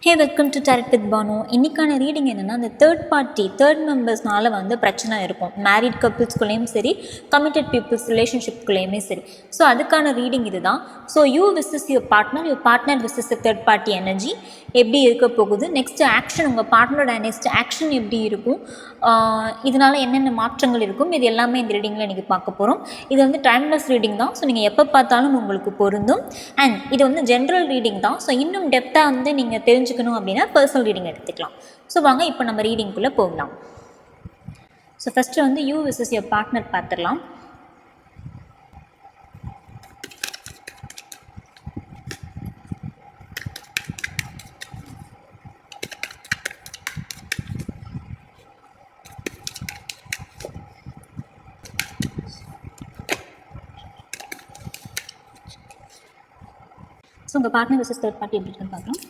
Hey welcome to tarot with Bhanu. இன்றைக்கான reading என்னென்னா, அந்த தேர்ட் மெம்பர்ஸ்னால வந்து பிரச்சனை இருக்கும். மேரிட் கப்புள்ஸ்குள்ளேயும் சரி, கமிட்டட் பீப்புள்ஸ் ரிலேஷன்ஷிப்குள்ளேயுமே சரி. ஸோ அதுக்கான ரீடிங் இது தான். So you versus your partner versus third party energy எப்படி இருக்க போகுது, நெக்ஸ்ட் ஆக்ஷன், உங்கள் பார்ட்னரோட நெக்ஸ்ட் ஆக்ஷன் எப்படி இருக்கும், இதனால் என்னென்ன மாற்றங்கள் இருக்கும், இது எல்லாமே இந்த ரீடிங்கில் இன்றைக்கி பார்க்க போகிறோம். இது வந்து டைம்லெஸ் ரீடிங் தான். ஸோ நீங்கள் எப்போ பார்த்தாலும் உங்களுக்கு பொருந்தும். அண்ட் இது வந்து ஜென்ரல் ரீடிங் தான். ஸோ இன்னும் டெப்த்தாக வந்து நீங்கள் தெரிஞ்சுக்கணும் அப்படின்னா பர்சனல் ரீடிங் எடுத்துக்கலாம். ஸோ வாங்க இப்போ நம்ம ரீடிங்குள்ளே போகலாம். ஸோ ஃபஸ்ட்டு வந்து யூ விசஸ் யுவர் பார்ட்னர் பார்த்துடலாம். ஸோ உங்கள் பார்ட்னர் விசஸ் தேர்ட் பார்ட்டி எப்படி இருக்குன்னு பார்க்கலாம்.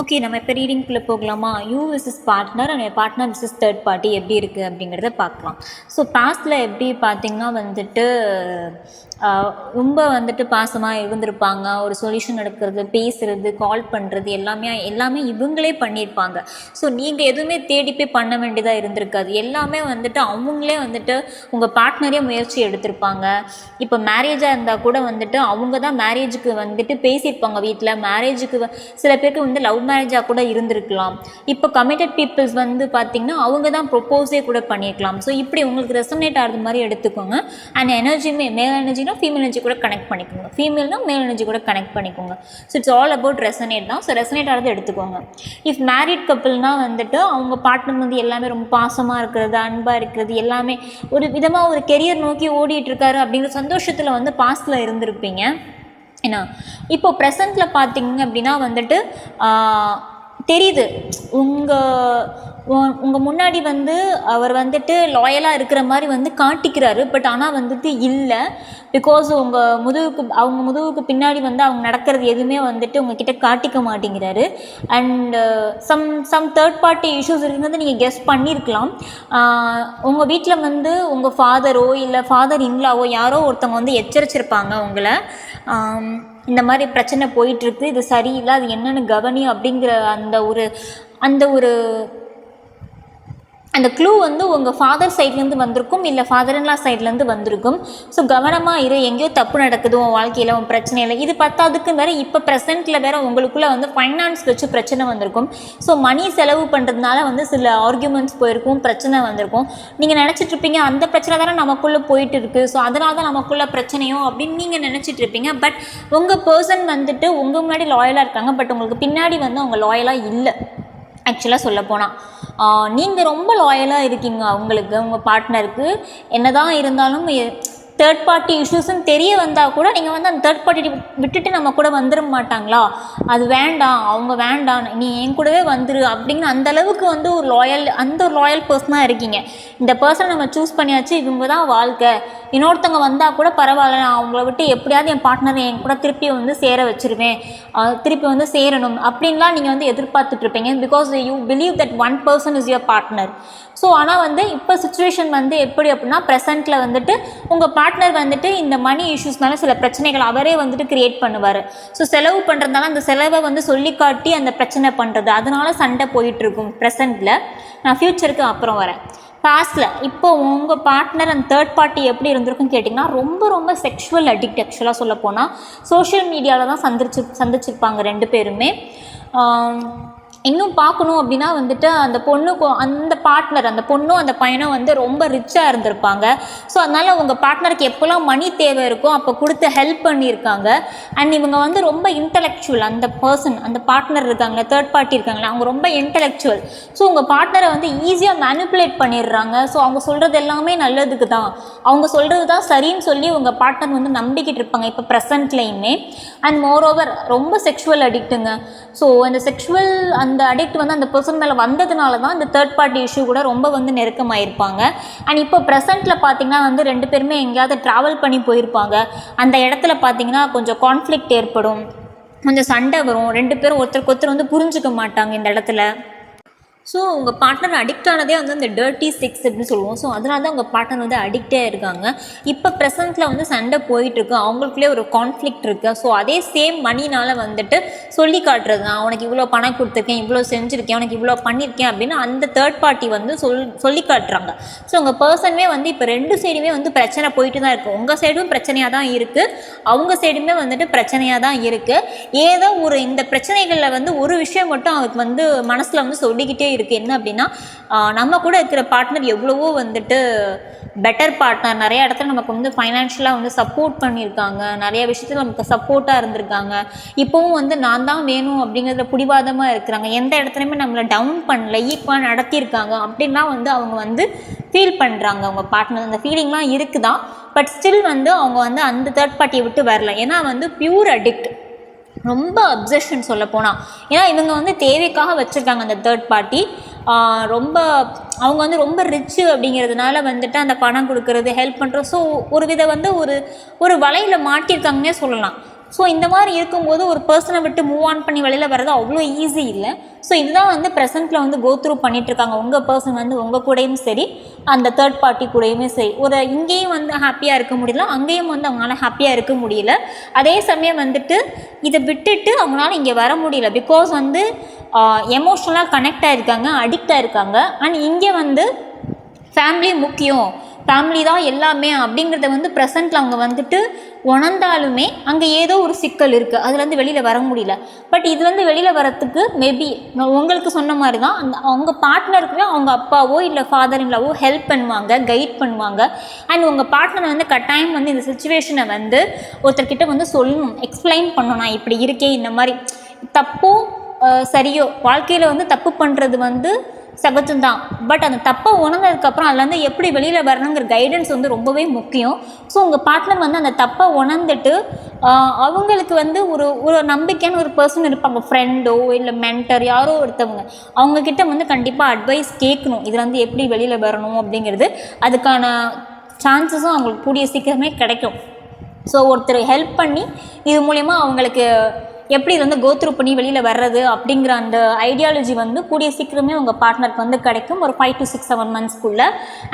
ஓகே, நம்ம இப்போ ரீடிங்குள்ளே போகலாமா? You versus partner and partner versus third party எப்படி இருக்குது அப்படிங்கிறத பார்க்கலாம். ஸோ பாஸ்டில் எப்படி பார்த்திங்கன்னா வந்துட்டு ரொம்ப வந்துட்டு பாசமாக இருந்திருப்பாங்க. ஒரு சொல்யூஷன் எடுக்கிறது, பேசுகிறது, கால் பண்ணுறது எல்லாமே இவங்களே பண்ணியிருப்பாங்க. ஸோ நீங்கள் எதுவுமே தேடி போய் பண்ண வேண்டியதாக இருந்திருக்காது. எல்லாமே வந்துட்டு அவங்களே வந்துட்டு உங்கள் பார்ட்னரே முயற்சி எடுத்திருப்பாங்க. இப்போ மேரேஜாக இருந்தால் கூட வந்துட்டு அவங்க தான் மேரேஜுக்கு வந்துட்டு பேசியிருப்பாங்க. வீட்டில் மேரேஜுக்கு சில பேருக்கு வந்து லவ் மேரேஜாக கூட இருந்திருக்கலாம். இப்போ கமிட்டட் பீப்புள்ஸ் வந்து பார்த்திங்கன்னா அவங்க தான் ப்ரொப்போஸே கூட பண்ணியிருக்கலாம். ஸோ இப்படி உங்களுக்கு ரெசனேட் ஆகிறது மாதிரி எடுத்துக்கோங்க. அண்ட் எனர்ஜியுமே மேல் எனர்ஜினா ஃபீமேல் எனர்ஜி கூட கனெக்ட் பண்ணிக்கோங்க, ஃபீமேல்னா மேல் எனர்ஜி கூட கனெக்ட் பண்ணிக்கோங்க. So it's all about resonate தான். ஸோ ரெசனேட் ஆகிறது எடுத்துக்கோங்க. இஃப் மேரிட் கப்புள்னால் வந்துட்டு அவங்க பார்ட்னர் வந்து எல்லாமே ரொம்ப பாசமாக இருக்கிறது, அன்பாக இருக்கிறது, எல்லாமே ஒரு விதமாக ஒரு கெரியர் நோக்கி ஓடிட்டு இருக்காரு அப்படிங்கிற சந்தோஷத்தில் வந்து பாஸ்டில் இருந்திருப்பீங்க. ஏன்னா இப்போ ப்ரெசண்ட்டில் பார்த்தீங்க அப்படின்னா வந்துட்டு தெரியுது உங்கள் முன்னாடி வந்து அவர் வந்துட்டு லாயலாக இருக்கிற மாதிரி வந்து காட்டிக்கிறாரு. பட் ஆனால் வந்துட்டு இல்லை, பிகாஸ் அவங்க முதுகுக்கு பின்னாடி வந்து அவங்க நடக்கிறது எதுவுமே வந்துட்டு உங்ககிட்ட காட்டிக்க மாட்டேங்கிறாரு. And some third party issues இருக்கிறது நீங்கள் கெஸ் பண்ணியிருக்கலாம். உங்கள் வீட்டில் வந்து உங்கள் ஃபாதரோ இல்லை ஃபாதர் இன்லாவோ யாரோ ஒருத்தவங்க வந்து எச்சரிச்சிருப்பாங்க உங்களை, இந்த மாதிரி பிரச்சனை போயிட்டுருக்கு, இது சரியில்லை, அது என்னென்னு கவனி அப்படிங்கிற அந்த க்ளூ வந்து உங்கள் ஃபாதர் சைட்லேருந்து வந்திருக்கும், இல்லை ஃபாதர் இன்லா சைட்லேருந்து வந்திருக்கும். ஸோ கவனமாக இரு, எங்கேயோ தப்பு நடக்குது உன் வாழ்க்கையில், உன் பிரச்சனை இல்லை. இது பத்தாதுக்கு வேறு இப்போ ப்ரெசென்ட்டில் வேறு உங்களுக்குள்ளே வந்து ஃபைனான்ஸ் வச்சு பிரச்சனை வந்திருக்கும். ஸோ மணி செலவு பண்ணுறதுனால வந்து சில ஆர்கியூமெண்ட்ஸ் போயிருக்கும், பிரச்சனை வந்திருக்கும். நீங்கள் நினச்சிட்ருப்பீங்க அந்த பிரச்சனை தானே நமக்குள்ளே போயிட்டு இருக்குது, ஸோ அதனால தான் நமக்குள்ளே பிரச்சனையோ அப்படின்னு நீங்கள் நினச்சிட்ருப்பீங்க. பட் உங்கள் பர்சன் வந்துட்டு உங்கள் முன்னாடி லாயலாக இருக்காங்க, பட் உங்களுக்கு பின்னாடி வந்து அவங்க லாயலாக இல்லை. ஆக்சுவலாக சொல்லப்போனால் நீங்கள் ரொம்ப லாயலாக இருக்கீங்க அவங்களுக்கு, உங்கள் பார்ட்னருக்கு. என்ன தான் இருந்தாலும் தேர்ட் பார்ட்டி இஷ்யூஸ்ன்னு தெரிய வந்தால் கூட நீங்கள் வந்து அந்த தேர்ட் பார்ட்டி விட்டுட்டு நம்ம கூட வந்துட மாட்டாங்களா, அது வேண்டாம், அவங்க வேண்டாம், நீ என் கூடவே வந்துரு அப்படிங்கிற அந்தளவுக்கு வந்து ஒரு லாயல் பர்சனாக இருக்கீங்க. இந்த பர்சனை நம்ம சூஸ் பண்ணியாச்சு, இவங்க தான் வாழ்க்கை, இன்னொருத்தவங்க வந்தால் கூட பரவாயில்ல, நான் அவங்கள விட்டு எப்படியாவது என் பார்ட்னரை என் கூட திருப்பி வந்து சேர வச்சுருவேன், திருப்பி வந்து சேரணும் அப்படின்லாம் நீங்கள் வந்து எதிர்பார்த்துட்ருப்பீங்க. Because you believe that one person is your partner. So ஆனால் வந்து இப்போ சுச்சுவேஷன் வந்து எப்படி அப்படின்னா, ப்ரெசென்ட்டில் வந்துட்டு உங்கள் பார்ட்னர் வந்துட்டு இந்த மணி இஷ்யூஸ்னால சில பிரச்சனைகள் அவரே வந்துட்டு க்ரியேட் பண்ணுவார். ஸோ செலவு பண்ணுறதுனால அந்த செலவை வந்து சொல்லி காட்டி அந்த பிரச்சனை பண்ணுறது, அதனால சண்டை போயிட்டுருக்கும் ப்ரெசென்ட்டில். நான் ஃப்யூச்சருக்கு அப்புறம் வரேன். பாஸ்டில் இப்போ உங்கள் பார்ட்னர் அந்த தேர்ட் பார்ட்டி எப்படி இருந்திருக்குன்னு கேட்டிங்கன்னா, ரொம்ப செக்ஷுவல் அடிக்ட். ஆக்சுவலாக சொல்ல போனால் சோஷியல் மீடியாவில் தான் சந்திச்சிருப்பாங்க ரெண்டு பேருமே. இன்னும் பார்க்கணும் அப்படின்னா வந்துட்டு அந்த பொண்ணும் அந்த பையனும் வந்து ரொம்ப ரிச்சாக இருந்திருப்பாங்க. ஸோ அதனால் உங்கள் பார்ட்னருக்கு எப்போல்லாம் மணி தேவை இருக்கோ அப்போ கொடுத்து ஹெல்ப் பண்ணியிருக்காங்க. அண்ட் இவங்க வந்து ரொம்ப இன்டலெக்சுவல், அந்த பார்ட்னர் இருக்காங்களே, தேர்ட் பார்ட்டி இருக்காங்களே, அவங்க ரொம்ப இன்டலெக்சுவல். ஸோ உங்கள் பார்ட்னரை வந்து ஈஸியாக மேனிப்புலேட் பண்ணிடுறாங்க. ஸோ அவங்க சொல்கிறது எல்லாமே நல்லதுக்கு தான், அவங்க சொல்கிறது தான் சரின்னு சொல்லி உங்கள் பார்ட்னர் வந்து நம்பிக்கிட்டு இருப்பாங்க இப்போ ப்ரெசென்ட்லேயுமே. அண்ட் மோரோவர் ரொம்ப செக்ஷுவல் அடிக்ட்டுங்க. ஸோ அந்த செக்ஷுவல் அந்த அடிக்ட் வந்து அந்த பர்சன் மேலே வந்ததுனால தான் இந்த தேர்ட் பார்ட்டி இஷ்யூ கூட ரொம்ப வந்து நெருக்கமாயிருப்பாங்க. அண்ட் இப்போ ப்ரெசென்ட்டில் பார்த்திங்கன்னா வந்து ரெண்டு பேருமே எங்கேயாவது ட்ராவல் பண்ணி போயிருப்பாங்க. அந்த இடத்துல பார்த்திங்கன்னா கொஞ்சம் கான்ஃப்ளிக்ட் ஏற்படும். கொஞ்சம் சண்டை வரும், 2 பேரும் ஒருத்தருக்கு ஒருத்தர் வந்து புரிஞ்சுக்க மாட்டாங்க இந்த இடத்துல. ஸோ உங்கள் பார்ட்னர் அடிக்ட் ஆனதே வந்து அந்த டர்ட்டி செக்ஸ் அப்படின்னு சொல்லுவோம். ஸோ அதனால தான் உங்கள் பார்ட்னர் வந்து அடிக்டே இருக்காங்க. இப்போ ப்ரெசென்ட்டில் வந்து சண்டை போயிட்டுருக்கு, அவங்களுக்குள்ளே ஒரு கான்ஃப்ளிக்ட் இருக்குது. ஸோ அதே சேம் மணினால் வந்துட்டு சொல்லி காட்டுறது, நான் உனக்கு இவ்வளோ பணம் கொடுத்துருக்கேன், இவ்வளோ செஞ்சுருக்கேன், உனக்கு இவ்வளோ பண்ணியிருக்கேன் அப்படின்னு அந்த தேர்ட் பார்ட்டி வந்து சொல்லி காட்டுறாங்க. ஸோ உங்கள் பர்சனுமே வந்து இப்போ 2 சைடுமே வந்து பிரச்சனை போயிட்டு தான் இருக்குது. உங்கள் சைடும் பிரச்சனையாக தான் இருக்குது, அவங்க சைடுமே வந்துட்டு பிரச்சனையாக தான் இருக்குது. ஏதோ ஒரு இந்த பிரச்சனைகளில் வந்து ஒரு விஷயம் மட்டும் அவருக்கு வந்து மனசில் வந்து சொல்லிக்கிட்டே இருக்குது. என்ன அப்படின்னா, நம்ம கூட இருக்கிற பார்ட்னர் எவ்வளவோ வந்துட்டு பெட்டர் பார்ட்னர், நிறைய இடத்துல நமக்கு வந்து ஃபைனான்ஷியலாக வந்து சப்போர்ட் பண்ணியிருக்காங்க, நிறைய விஷயத்தில் நமக்கு சப்போர்ட்டாக இருந்திருக்காங்க. இப்போவும் வந்து நான் தான் வேணும் அப்படிங்கிறதுல பிடிவாதமாக இருக்கிறாங்க, எந்த இடத்துலையுமே நம்மளை டவுன் பண்ணல, ஈக்குவலாக நடத்தியிருக்காங்க அப்படின்லாம் வந்து அவங்க வந்து ஃபீல் பண்ணுறாங்க. அவங்க பார்ட்னர் அந்த ஃபீலிங்லாம் இருக்குதான். பட் ஸ்டில் வந்து அவங்க வந்து அந்த தேர்ட் பார்ட்டியை விட்டு வரல. ஏன்னா வந்து பியூர் அடிக்ட், ரொம்ப அப்சஷன் சொல்ல போனால். ஏன்னா இவங்க வந்து தேவைக்காக வச்சுருக்காங்க அந்த தேர்ட் பார்ட்டி. ரொம்ப அவங்க வந்து ரொம்ப ரிச்சு அப்படிங்கிறதுனால வந்துட்டு அந்த பணம் கொடுக்கறது, ஹெல்ப் பண்ணுறது. ஸோ ஒரு வித வந்து ஒரு வலையில் மாட்டியிருக்காங்கன்னே சொல்லலாம். ஸோ இந்த மாதிரி இருக்கும்போது ஒரு பர்சனை விட்டு மூவ் ஆன் பண்ணி வெளியில் வர்றது அவ்வளோ ஈஸி இல்லை. ஸோ இதுதான் வந்து ப்ரெசென்ட்டில் வந்து கோ த்ரூ பண்ணிகிட்ருக்காங்க. உங்கள் பர்சன் வந்து உங்கள் கூடயும் சரி, அந்த தேர்ட் பார்ட்டி கூடயுமே சரி, ஒரு இங்கேயும் வந்து ஹாப்பியாக இருக்க முடியல, அங்கேயும் வந்து அவங்களால ஹாப்பியாக இருக்க முடியல. அதே சமயம் வந்துட்டு இதை விட்டுட்டு அவங்களால இங்கே வர முடியல. பிகாஸ் வந்து எமோஷ்னலாக கனெக்ட் ஆகிருக்காங்க, அடிக்ட் ஆகிருக்காங்க. அண்ட் இங்கே வந்து ஃபேமிலி முக்கியம், ஃபேமிலி தான் எல்லாமே அப்படிங்கிறத வந்து ப்ரெசென்ட்டில் அவங்க வந்துட்டு உணர்ந்தாலுமே அங்கே ஏதோ ஒரு சிக்கல் இருக்குது, அதுலேருந்து வெளியில் வர முடியல. பட் இதுலேருந்து வெளியில் வரத்துக்கு மேபி உங்களுக்கு சொன்ன மாதிரி தான் அவங்க பார்ட்னருக்குமே அவங்க அப்பாவோ இல்லை ஃபாதர் இன்லாவோ ஹெல்ப் பண்ணுவாங்க, கைட் பண்ணுவாங்க. அண்ட் உங்கள் பார்ட்னர் வந்து கட்டாயம் வந்து இந்த சுச்சுவேஷனை வந்து ஒருத்தர்கிட்ட வந்து சொல்லணும், எக்ஸ்பிளைன் பண்ணணும். நான் இப்படி இருக்கேன், இந்த மாதிரி தப்போ சரியோ, வாழ்க்கையில் வந்து தப்பு பண்ணுறது வந்து சகஜம்தான். பட் அந்த தப்பை உணர்ந்ததுக்கப்புறம் அதுலேருந்து எப்படி வெளியில் வரணுங்கிற கைடன்ஸ் வந்து ரொம்பவே முக்கியம். ஸோ உங்கள் பார்ட்னர் வந்து அந்த தப்பை உணர்ந்துட்டு அவங்களுக்கு வந்து ஒரு நம்பிக்கையான ஒரு பர்சன் இருப்பாங்க, ஃப்ரெண்டோ இல்லை மென்டர், யாரோ ஒருத்தவங்க, அவங்கக்கிட்ட வந்து கண்டிப்பாக அட்வைஸ் கேட்கணும். இதில் வந்து எப்படி வெளியில் வரணும் அப்படிங்கிறது, அதுக்கான சான்சஸும் அவங்களுக்கு கூடிய சீக்கிரமே கிடைக்கும். ஸோ ஒருத்தர் ஹெல்ப் பண்ணி இது மூலயமா அவங்களுக்கு எப்படி இது வந்து கோத்ரூ பண்ணி வெளியில் வர்றது அப்படிங்கிற அந்த ஐடியாலஜி வந்து கூடிய சீக்கிரமே உங்கள் பார்ட்னருக்கு வந்து கிடைக்கும், ஒரு 5 to 6-7 monthsக்குள்ளே.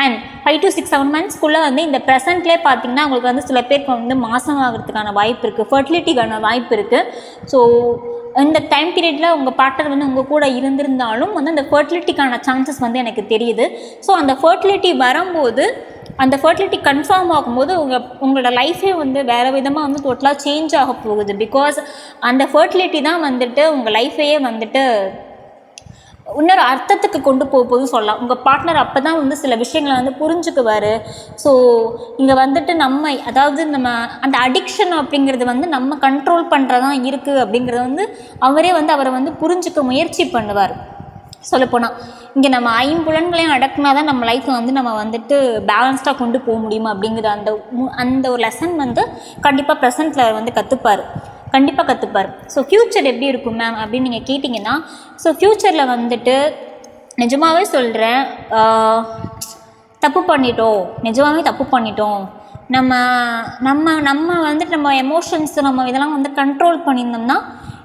அண்ட் 5 to 6-7 monthsக்குள்ளே வந்து இந்த ப்ரெசென்ட்லேயே பார்த்திங்கன்னா உங்களுக்கு வந்து சில பேருக்கு வந்து மாதம் ஆகிறதுக்கான வாய்ப்பு இருக்குது, ஃபர்டிலிட்டிக்கான வாய்ப்பு இருக்குது. ஸோ இந்த டைம் பீரியடில் உங்கள் பார்ட்னர் வந்து உங்கள் கூட இருந்திருந்தாலும் வந்து அந்த ஃபர்டிலிட்டிக்கான சான்சஸ் வந்து எனக்கு தெரியுது. ஸோ அந்த ஃபர்டிலிட்டி வரும்போது, அந்த ஃபர்டிலிட்டி கன்ஃபார்ம் ஆகும்போது உங்களோட லைஃபே வந்து வேறு விதமாக வந்து டோட்டலாக சேஞ்ச் ஆக போகுது. பிகாஸ் அந்த ஃபர்டிலிட்டி தான் வந்துட்டு உங்கள் லைஃபையே வந்துட்டு இன்னொரு அர்த்தத்துக்கு கொண்டு போகுதுன்னு சொல்லலாம். உங்கள் பார்ட்னர் அப்போ தான் வந்து சில விஷயங்களை வந்து புரிஞ்சுக்குவார். ஸோ இங்கே வந்துட்டு அதாவது நம்ம அந்த அடிக்ஷன் அப்படிங்கிறது வந்து நம்ம கண்ட்ரோல் பண்ணுறதான் இருக்குது அப்படிங்கிறத வந்து அவரை வந்து புரிஞ்சுக்க முயற்சி பண்ணுவார். சொல்லப்போனால் இங்கே நம்ம ஐம்புலன்களையும் அடக்குனா தான் நம்ம லைஃப்பை வந்து நம்ம வந்துட்டு பேலன்ஸ்டாக கொண்டு போக முடியுமா அப்படிங்கிற அந்த ஒரு லெசன் வந்து கண்டிப்பாக ப்ரெசென்ட்டில் வந்து கண்டிப்பாக கற்றுப்பார். ஸோ ஃப்யூச்சர் எப்படி இருக்கும் மேம் அப்படின்னு நீங்கள் கேட்டிங்கன்னா, ஸோ ஃப்யூச்சரில் வந்துட்டு நிஜமாகவே சொல்கிறேன், நிஜமாகவே தப்பு பண்ணிட்டோம், நம்ம வந்துட்டு நம்ம எமோஷன்ஸ் நம்ம இதெல்லாம் வந்து கண்ட்ரோல் பண்ணியிருந்தோம்னா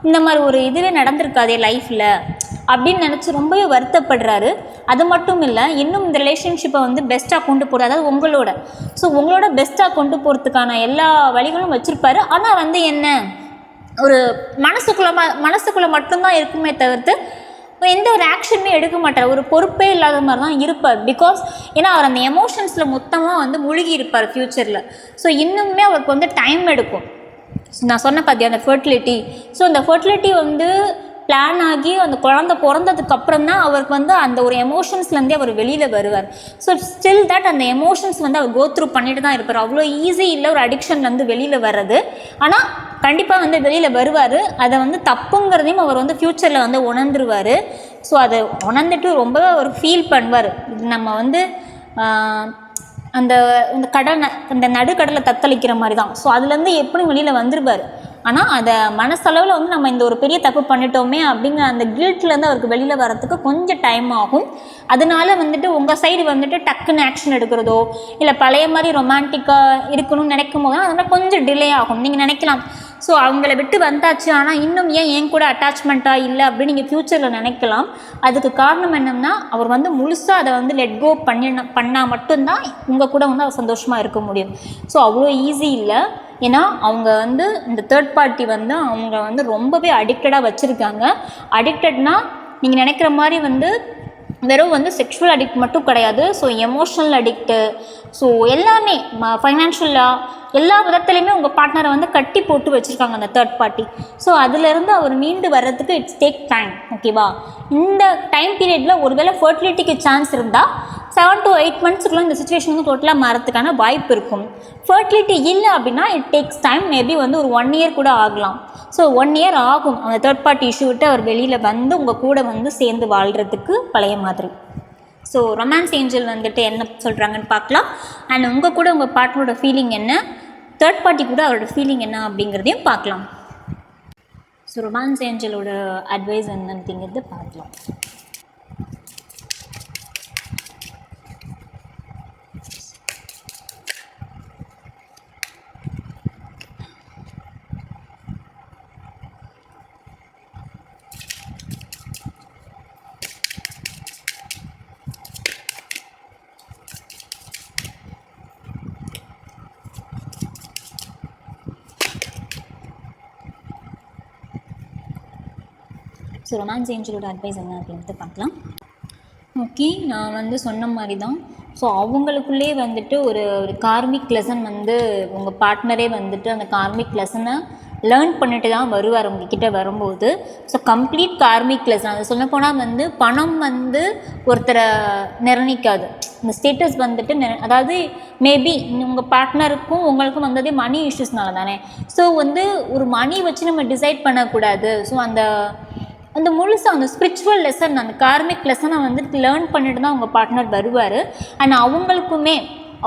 இந்த மாதிரி ஒரு இதுவே நடந்திருக்காதே லைஃப்பில் அப்படின்னு நினச்சி ரொம்பவே வருத்தப்படுறாரு. அது மட்டும் இல்லை, இன்னும் இந்த ரிலேஷன்ஷிப்பை வந்து பெஸ்ட்டாக கொண்டு போகிறது, அதாவது உங்களோட பெஸ்ட்டாக கொண்டு போகிறதுக்கான எல்லா வழிகளும் வச்சுருப்பாரு. ஆனால் வந்து என்ன, ஒரு மனசுக்குள்ளே மட்டும்தான் இருக்குமே தவிர்த்து எந்த ஒரு ஆக்ஷனுமே எடுக்க மாட்டார், ஒரு பொறுப்பே இல்லாத மாதிரி தான் இருப்பார். பிகாஸ் ஏன்னா அவர் அந்த எமோஷன்ஸில் மொத்தமாக வந்து மூழ்கி இருப்பார் ஃப்யூச்சரில். ஸோ இன்னுமே அவருக்கு வந்து டைம் எடுக்கும். நான் சொன்ன பார்த்தியா அந்த ஃபர்டிலிட்டி, ஸோ அந்த ஃபர்டிலிட்டி வந்து பிளான் ஆகி அந்த குழந்தை பிறந்ததுக்கப்புறம் தான் அவருக்கு வந்து அந்த ஒரு எமோஷன்ஸ்லேருந்தே அவர் வெளியில் வருவார். ஸோ ஸ்டில் தட் அந்த எமோஷன்ஸ் வந்து அவர் கோத்ரூ பண்ணிட்டு தான் இருப்பார். அவ்வளோ ஈஸி இல்லை ஒரு அடிக்ஷன்லேருந்து வெளியில் வர்றது. ஆனால் கண்டிப்பாக வந்து வெளியில் வருவார். அதை வந்து தப்புங்கிறதையும் அவர் வந்து ஃப்யூச்சரில் வந்து உணர்ந்துருவார். ஸோ அதை உணர்ந்துட்டு ரொம்ப ஒரு ஃபீல் பண்ணுவார். இது நம்ம வந்து அந்த நடுக்கடலை தத்தளிக்கிற மாதிரி தான். ஸோ அதுலேருந்து எப்படி வெளியில் வந்துருவார். ஆனால் அதை மனசளவில் வந்து நம்ம இந்த ஒரு பெரிய தப்பு பண்ணிட்டோமே அப்படிங்கிற அந்த கில்ட்லேருந்து அவருக்கு வெளியில் வரத்துக்கு கொஞ்சம் டைம் ஆகும். அதனால வந்துட்டு உங்கள் சைடு வந்துட்டு டக்குன்னு ஆக்ஷன் எடுக்கிறதோ இல்லை பழைய மாதிரி ரொமான்டிக்காக இருக்கணும்னு நினைக்கும் போது அதனால் கொஞ்சம் டிலே ஆகும். நீங்கள் நினைக்கலாம் ஸோ அவங்கள விட்டு வந்தாச்சு, ஆனால் இன்னும் ஏன் என் கூட அட்டாச்மெண்ட்டாக இல்லை அப்படின்னு நீங்கள் ஃப்யூச்சரில் நினைக்கலாம். அதுக்கு காரணம் என்னென்னா, அவர் வந்து முழுசாக அதை வந்து லெட் கோ பண்ணால் மட்டும்தான் உங்கள் கூட வந்து அவர் சந்தோஷமாக இருக்க முடியும். ஸோ அவ்வளோ ஈஸி இல்லை. ஏன்னா அவங்க வந்து இந்த தேர்ட் பார்ட்டி வந்து அவங்க வந்து ரொம்பவே அடிக்டடாக வச்சுருக்காங்க. அடிக்டட்னால் நீங்கள் நினைக்கிற மாதிரி வந்து வெறும் வந்து செக்ஷுவல் அடிக்ட் மட்டும் கிடையாது. ஸோ எமோஷ்னல் அடிக்ட்டு, ஸோ எல்லாமே ஃபைனான்ஷியலாக எல்லா விதத்துலையுமே உங்கள் பார்ட்னரை வந்து கட்டி போட்டு வச்சுருக்காங்க அந்த தேர்ட் பார்ட்டி. ஸோ அதிலேருந்து அவர் மீண்டு வர்றதுக்கு இட்ஸ் டேக் டைம். ஓகேவா? இந்த டைம் பீரியடில் ஒருவேளை ஃபர்டிலிட்டிக்கு சான்ஸ் இருந்தால் 7 to 8 monthsக்குள்ள இந்த சுச்சுவேஷன் வந்து டோட்டலாக மாறதுக்கான வாய்ப்பு இருக்கும். ஃபர்டிலிட்டி இல்லை அப்படின்னா இட் டேக்ஸ் டைம். மேபி வந்து ஒரு 1 year கூட ஆகலாம். ஸோ 1 year ஆகும் அந்த தேர்ட் பார்ட்டி இஷ்யூ விட்டு அவர் வெளியில் வந்து உங்கள் கூட வந்து சேர்ந்து வாழ்கிறதுக்கு பழைய மாதிரி. ஸோ ரொமான்ஸ் ஏஞ்சல் வந்துட்டு என்ன சொல்கிறாங்கன்னு பார்க்கலாம். அண்ட் உங்கள் கூட உங்கள் பார்ட்னரோட ஃபீலிங் என்ன, தேர்ட் பார்ட்டி கூட அவரோட ஃபீலிங் என்ன அப்படிங்கிறதையும் பார்க்கலாம். ஸோ ரொமான்ஸ் ஏஞ்சலோட அட்வைஸ் என்னங்கிறது பார்க்கலாம். ஸோ ரொமான்ஸ் ஏஞ்சலோட அட்வைஸ் என்ன அப்படின்ட்டு பார்க்கலாம். ஓகே, நான் வந்து சொன்ன மாதிரி தான். ஸோ அவங்களுக்குள்ளே வந்துட்டு ஒரு கார்மிக் லெசன் வந்து உங்கள் பார்ட்னரே வந்துட்டு அந்த கார்மிக் லெசனை லேர்ன் பண்ணிட்டு தான் வருவார் உங்ககிட்ட வரும்போது. So complete karmic lesson. அது சொல்லப்போனால் வந்து பணம் வந்து ஒருத்தரை நிர்ணயிக்காது. இந்த ஸ்டேட்டஸ் வந்துட்டு அதாவது மேபி உங்கள் பார்ட்னருக்கும் உங்களுக்கும் வந்ததே மணி இஷ்யூஸ்னால தானே. ஸோ வந்து ஒரு மணி வச்சு நம்ம டிசைட் பண்ணக்கூடாது. ஸோ அந்த முழுசாக அந்த ஸ்பிரிச்சுவல் லெசன், அந்த கார்மிக் லெசனை வந்துட்டு லேர்ன் பண்ணிட்டு தான் உங்கள் பார்ட்னர் வருவார். அண்ட்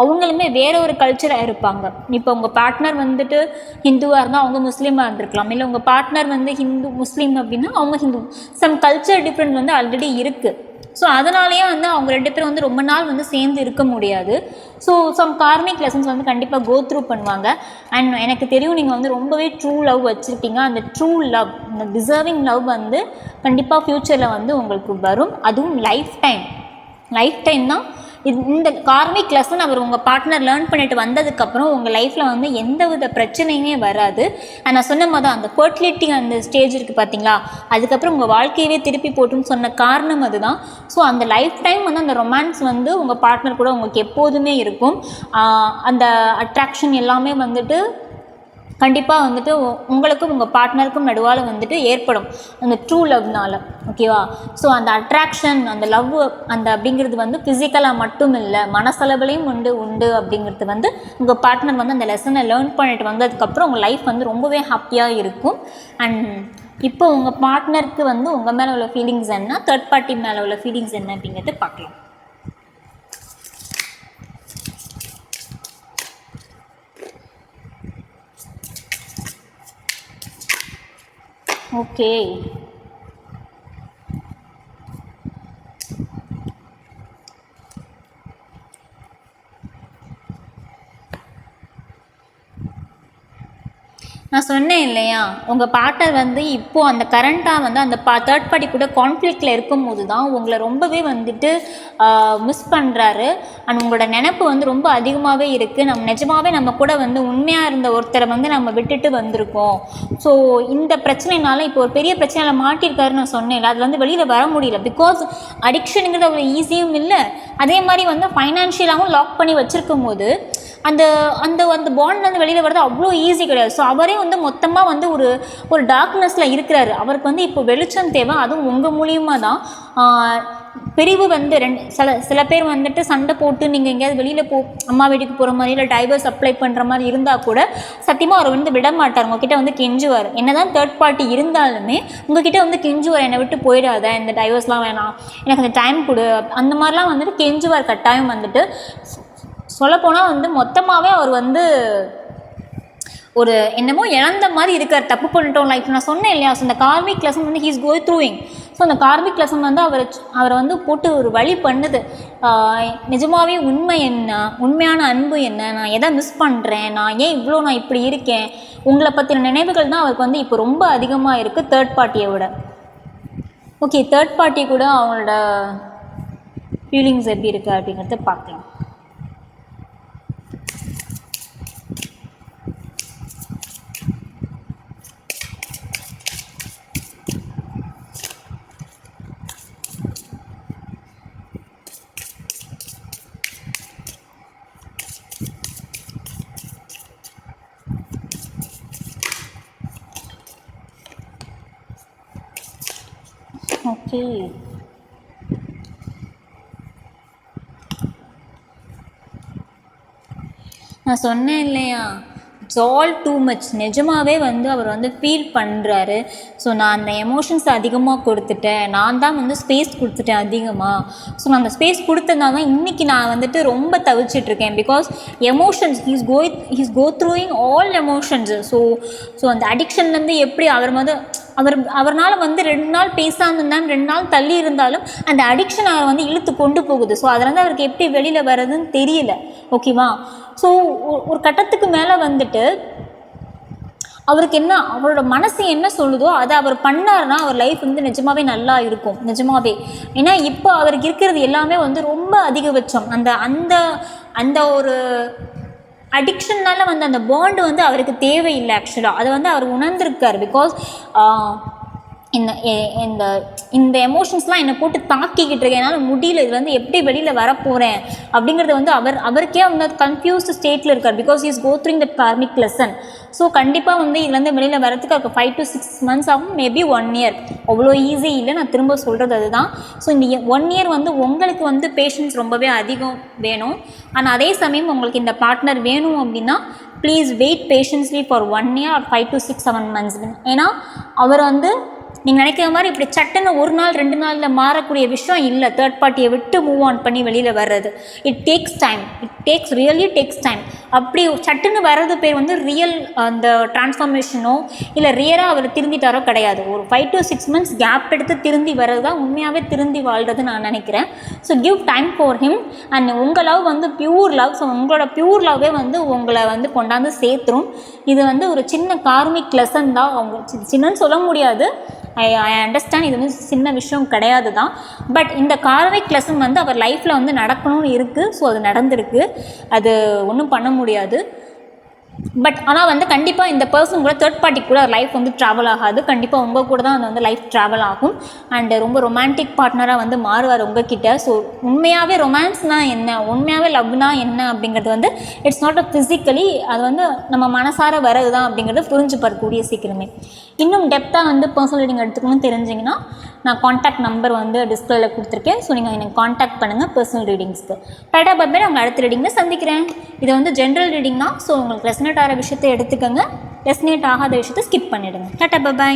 அவங்களுமே வேற ஒரு கல்ச்சராக இருப்பாங்க. இப்போ உங்கள் பார்ட்னர் வந்துட்டு ஹிந்துவாக இருந்தால் அவங்க முஸ்லீமாக இருந்திருக்கலாம். இல்லை உங்கள் பார்ட்னர் வந்து ஹிந்து முஸ்லீம் அப்படின்னா அவங்க ஹிந்து. சம் கல்ச்சர் டிஃப்ரெண்ட் வந்து ஆல்ரெடி இருக்குது. ஸோ அதனாலேயே வந்து அவங்க 2 பேரும் வந்து ரொம்ப நாள் வந்து சேர்ந்து இருக்க முடியாது. ஸோ சம் கார்மிக் லெசன்ஸ் வந்து கண்டிப்பாக கோ த்ரூ பண்ணுவாங்க. அண்ட் எனக்கு தெரியும் நீங்கள் வந்து ரொம்பவே ட்ரூ லவ் வச்சுருக்கீங்க. அந்த ட்ரூ லவ், இந்த டிசர்விங் லவ் வந்து கண்டிப்பாக ஃப்யூச்சரில் வந்து உங்களுக்கு வரும். அதுவும் லைஃப் டைம் தான். இந்த கார்மிக் லெசன் அவர் உங்கள் பார்ட்னர் லேர்ன் பண்ணிட்டு வந்ததுக்கப்புறம் உங்கள் லைஃப்பில் வந்து எந்த வித பிரச்சனையுமே வராது. நான் சொன்ன மாதிரி தான் அந்த ஃபர்டிலிட்டி அந்த ஸ்டேஜ் இருக்குது பார்த்தீங்களா, அதுக்கப்புறம் உங்கள் வாழ்க்கையவே திருப்பி போட்டுன்னு சொன்ன காரணம் அதுதான். ஸோ அந்த லைஃப் டைம் வந்து அந்த ரொமான்ஸ் வந்து உங்கள் பார்ட்னர் கூட உங்களுக்கு எப்போதுமே இருக்கும். அந்த அட்ராக்ஷன் எல்லாமே வந்துட்டு கண்டிப்பாக வந்துட்டு உங்களுக்கும் உங்கள் பார்ட்னருக்கும் நடுவால் வந்துட்டு ஏற்படும் அந்த ட்ரூ லவ்னால். ஓகேவா? ஸோ அந்த அட்ராக்ஷன், அந்த லவ் அந்த அப்படிங்கிறது வந்து ஃபிசிக்கலாக மட்டும் இல்லை, மனசளவுலையும் உண்டு அப்படிங்கிறது வந்து உங்கள் பார்ட்னர் வந்து அந்த லெசனை லேர்ன் பண்ணிட்டு வந்ததுக்கப்புறம் உங்கள் லைஃப் வந்து ரொம்பவே ஹாப்பியாக இருக்கும். அண்ட் இப்போ உங்கள் பார்ட்னருக்கு வந்து உங்கள் மேலே உள்ள ஃபீலிங்ஸ் என்ன, தேர்ட் பார்ட்டி மேலே உள்ள ஃபீலிங்ஸ் என்ன அப்படிங்கிறது பார்க்கலாம். ஓகே, நான் சொன்னேன் இல்லையா, உங்கள் பார்ட்னர் வந்து இப்போது அந்த கரண்ட்டாக வந்து அந்த தேர்ட் பார்ட்டி கூட கான்ஃப்ளிக்டில் இருக்கும்போது தான் உங்களை ரொம்பவே வந்துட்டு மிஸ் பண்ணுறாரு. அண்ட் உங்களோட நினப்பு வந்து ரொம்ப அதிகமாகவே இருக்குது. நிஜமாகவே நம்ம கூட வந்து உண்மையாக இருந்த ஒருத்தரை வந்து நம்ம விட்டுட்டு வந்திருக்கோம். ஸோ இந்த பிரச்சனைனால இப்போ ஒரு பெரிய பிரச்சனையில் மாட்டியிருக்காருன்னு நான் சொன்னேன். அது வந்து வெளியில் வர முடியல. பிகாஸ் அடிக்ஷனுங்கிறது அவ்வளோ ஈஸியும் இல்லை. அதே மாதிரி வந்து ஃபைனான்ஷியலாகவும் லாக் பண்ணி வச்சுருக்கும் போது அந்த அந்த அந்த பாண்ட்லேருந்து வெளியில் வர்றது அவ்வளோ ஈஸி கிடையாது. ஸோ அவரே வந்து மொத்தமாக வந்து ஒரு டார்க்னஸில் இருக்கிறாரு. அவருக்கு வந்து இப்போ வெளிச்சம் தேவை. அதுவும் உங்கள் மூலியமாக தான். பிரிவு வந்து சில பேர் வந்துட்டு சண்டை போட்டு நீங்கள் எங்கேயாவது வெளியில் அம்மா வீட்டுக்கு போகிற மாதிரி இல்லை டைவர்ஸ் அப்ளை பண்ணுற மாதிரி இருந்தால் கூட சத்தியமாக அவர் வந்து விட மாட்டார். உங்ககிட்ட வந்து கெஞ்சுவார். என்ன தான் தேர்ட் பார்ட்டி இருந்தாலுமே உங்ககிட்ட வந்து கெஞ்சுவார், என்னை விட்டு போயிடாத, இந்த டைவர்ஸ்லாம் வேணாம், எனக்கு அந்த டைம் கொடு, அந்த மாதிரிலாம் வந்துட்டு கெஞ்சுவார். கட்டாயம் வந்துட்டு சொல்லப்போனால் வந்து மொத்தமாகவே அவர் வந்து ஒரு என்னமோ இழந்த மாதிரி இருக்கார். தப்பு பண்ணிட்டோம் லைஃப். நான் சொன்னேன் இல்லையா, ஸோ இந்த கார்மிக் லெசன் வந்து ஹீஸ் கோ த்ரூயிங். ஸோ அந்த கார்மிக் லெசன் வந்து அவரை வந்து போட்டு ஒரு வழி பண்ணுது. நிஜமாகவே உண்மை என்ன, உண்மையான அன்பு என்ன, நான் எதை மிஸ் பண்ணுறேன், நான் ஏன் இவ்வளோ நான் இப்படி இருக்கேன், உங்களை பற்றின நினைவுகள் தான் அவருக்கு வந்து இப்போ ரொம்ப அதிகமாக இருக்குது தேர்ட் பார்ட்டியை விட. ஓகே, தேர்ட் பார்ட்டி கூட அவங்களோட ஃபீலிங்ஸ் எப்படி இருக்குது அப்படிங்கிறத பார்க்கலாம். ஓகே, நான் சொன்னேன் இல்லையா, இட்ஸ் ஆல் டூ மச். நிஜமாகவே வந்து அவர் வந்து ஃபீல் பண்ணுறாரு. ஸோ நான் அந்த எமோஷன்ஸ் அதிகமாக கொடுத்துட்டேன், நான் தான் வந்து ஸ்பேஸ் கொடுத்துட்டேன் அதிகமாக. ஸோ நான் அந்த ஸ்பேஸ் கொடுத்ததுனால தான் இன்றைக்கி நான் வந்துட்டு ரொம்ப தவிச்சிட்ருக்கேன். Because emotions he's go throughing all emotions. So அந்த அடிக்ஷன்லேருந்து எப்படி அவர்னால் வந்து 2 நாள் பேசாமல் இருந்தாலும் 2 நாள் தள்ளி இருந்தாலும் அந்த அடிக்ஷன் அவர் வந்து இழுத்து கொண்டு போகுது. ஸோ அதுலேருந்து அவருக்கு எப்படி வெளியில் வர்றதுன்னு தெரியல. ஓகேவா? ஸோ ஒரு கட்டத்துக்கு மேலே வந்துட்டு அவருக்கு என்ன, அவரோட மனசு என்ன சொல்லுதோ அதை அவர் பண்ணார்னா அவர் லைஃப் வந்து நிஜமாகவே நல்லா இருக்கும். நிஜமாகவே. ஏன்னா இப்போ அவருக்கு இருக்கிறது எல்லாமே வந்து ரொம்ப அதிகபட்சம். அந்த அந்த ஒரு அடிக்ஷன்னால வந்து அந்த பாண்டு வந்து அவருக்கு தேவையில்லை. ஆக்சுவலாக அதை வந்து அவர் உணர்ந்திருக்கார். பிகாஸ் இந்த எமோஷன்ஸ்லாம் என்னை போட்டு தாக்கிக்கிட்டு இருக்கேன், என்னால் முடியல, இது வந்து எப்படி வெளியில் வரப்போகிறேன் அப்படிங்கிறது வந்து அவருக்கே வந்து கன்ஃபியூஸ்டு ஸ்டேட்டில் இருக்கார். Because is go through the karmic lesson. So கண்டிப்பாக வந்து இதுலேருந்து வெளியில் வரதுக்கு அவருக்கு 5 to 6 months ஆகும், மேபி 1 year. அவ்வளோ ஈஸி இல்லை, நான் திரும்ப சொல்கிறது அதுதான். ஸோ இந்த 1 year வந்து உங்களுக்கு வந்து பேஷன்ஸ் ரொம்பவே அதிகம் வேணும். ஆனால் அதே சமயம் உங்களுக்கு இந்த பார்ட்னர் வேணும் அப்படின்னா please wait patiently for 1 year or 5 to 6, 7 months. ஏன்னா அவர் வந்து நீங்கள் நினைக்கிற மாதிரி இப்படி சட்டுன்னு 1 நாள் 2 நாளில் மாறக்கூடிய விஷயம் இல்லை. தேர்ட் பார்ட்டியை விட்டு மூவ் ஆன் பண்ணி வெளியில் வர்றது it takes time. Really takes time. அப்படி சட்டுன்னு வர்றது பேர் வந்து ரியல் அந்த டிரான்ஸ்ஃபார்மேஷனோ இல்லை ரியராக அவர் திருந்திட்டாரோ கிடையாது. ஒரு 5 to 6 months கேப் எடுத்து திருந்தி வர்றது தான் உண்மையாகவே திருந்தி வாழ்கிறது நான் நினைக்கிறேன். So give time for him. And உங்கள் லவ் வந்து பியூர் லவ். ஸோ உங்களோட பியூர் லவ்வே வந்து உங்களை வந்து கொண்டாந்து சேர்த்துரும். இது வந்து ஒரு சின்ன கார்மிக் லெசன் தான். அவங்க சின்னன்னு சொல்ல முடியாது, ஐ அண்டர்ஸ்டாண்ட், இது வந்து சின்ன விஷயம் கிடையாது தான். பட் இந்த கார்மிக் லெசன் வந்து அவர் லைஃப்பில் வந்து நடக்கணும்னு இருக்குது. ஸோ அது நடந்திருக்கு, அது ஒன்றும் பண்ண முடியாது. பட் ஆனால் வந்து கண்டிப்பாக இந்த பர்சன் கூட தேர்ட் பார்ட்டி கூட லைஃப் வந்து ட்ராவல் ஆகாது. கண்டிப்பாக உங்கள் கூட தான் அது வந்து லைஃப் ட்ராவல் ஆகும். அண்டு ரொம்ப ரொமான்டிக் பார்ட்னராக வந்து மாறுவார் உங்ககிட்ட. ஸோ உண்மையாகவே ரொமான்ஸ்னால் என்ன, உண்மையாகவே லவ்னா என்ன அப்படிங்கிறது வந்து இட்ஸ் நாட் அ ஃபிசிக்கலி, அது வந்து நம்ம மனசார வரது தான் அப்படிங்கிறது புரிஞ்சு பார்க்கக்கூடிய சீக்கிரமே. இன்னும் டெப்த்தாக வந்து பர்சனல் ரீடிங் எடுத்துக்கணும்னு தெரிஞ்சிங்கன்னா நான் காண்டாக்ட் நம்பர் வந்து டிஸ்பிளேல கொடுத்துருக்கேன். ஸோ நீங்கள் எனக்கு காண்டாக்ட் பண்ணுங்கள் பர்சனல் ரீடிங்ஸ்க்கு. Tata bye bye. உங்கள் அடுத்த ரீடிங்கில் சந்திக்கிறேன். இது வந்து ஜென்ரல் ரீடிங் தான். ஸோ உங்களுக்கு ரெசனேட் ஆகிற விஷயத்தை எடுத்துக்கோங்க, ரெசனேட் ஆகாத விஷயத்தை ஸ்கிப் பண்ணிவிடுங்க. Tata bye by.